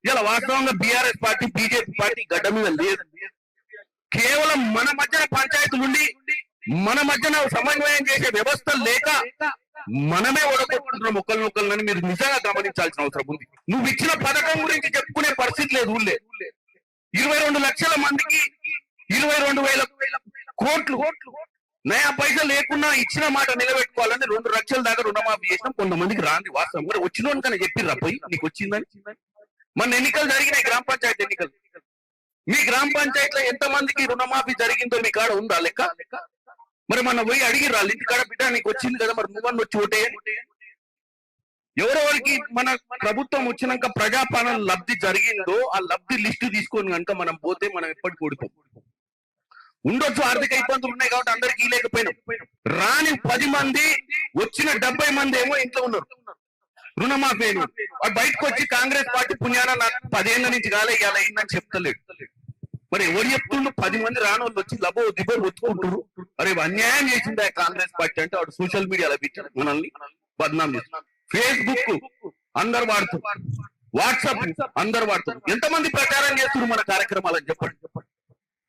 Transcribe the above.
ఇలా వాస్తవంగా BRS party BJP party గడ్డ మీద లేదు. కేవలం మన మధ్యన పంచాయతీలు ఉండి మన మధ్యన సమన్వయం చేసే వ్యవస్థ లేక మనమే ఓడగొట్టుకుంటున్నాం ఒకరినొకరిని మీరు నిజంగా గమనించాల్సిన అవసరం ఉంది. నువ్వు ఇచ్చిన పథకం గురించి చెప్పుకునే పరిస్థితి లేదు. ఊళ్ళే 22 లక్షల మందికి 22,000 కోట్లు నయా పైసలు లేకున్నా ఇచ్చిన మాట నిలబెట్టుకోవాలని 2 లక్షల దాకా రుణమాఫీ చేసినాం. కొంతమందికి రాంది వాస్తవం కూడా వచ్చిన కానీ చెప్పిర్రా పోయి నీకు వచ్చిందని. మన ఎన్నికలు జరిగినాయి, గ్రామ పంచాయతీ ఎన్నికలు. మీ గ్రామ పంచాయతీలో ఎంత మందికి రుణమాఫీ జరిగిందో మీ కాడ ఉందా లెక్క? మరి మన పోయి అడిగిర్రా ఇంటికాడ బిడ్డ నీకు వచ్చింది కదా మరి నువ్వన్న వచ్చి ఓటేయని. ఎవరెవరికి మన ప్రభుత్వం వచ్చినాక ప్రజాపాలన లబ్ధి జరిగిందో ఆ లబ్ధి లిస్టు తీసుకొని కనుక మనం పోతే మనం ఎప్పటికి ఓడిపోం. ఉండొచ్చు ఆర్థిక ఇబ్బందులు ఉన్నాయి కాబట్టి అందరికి లేకపోయినాం. రాని 10 మంది వచ్చిన 70 మంది ఏమో ఇంట్లో ఉన్నారు రుణమాఫీ. వాడు బయటకు వచ్చి కాంగ్రెస్ పార్టీ పుణ్యాన నాకు 10 ఏళ్ల నుంచి కాలే ఇలా అయిందని చెప్తలేడు. మరి ఎవరు చెప్తుండ్రు? 10 మంది రానోళ్ళు వచ్చి లబో దిబో ఒత్తుకుంటారు. అరే అన్యాయం చేసిందా కాంగ్రెస్ పార్టీ అంటే వాడు సోషల్ మీడియాలో పెట్టారు మనల్ని బద్నాం చేస్తారు. ఫేస్బుక్ అందరు వాడుతారు, వాట్సాప్ అందరు వాడుతారు. ఎంతమంది ప్రచారం చేస్తున్నారు మన కార్యక్రమాలని చెప్పండి.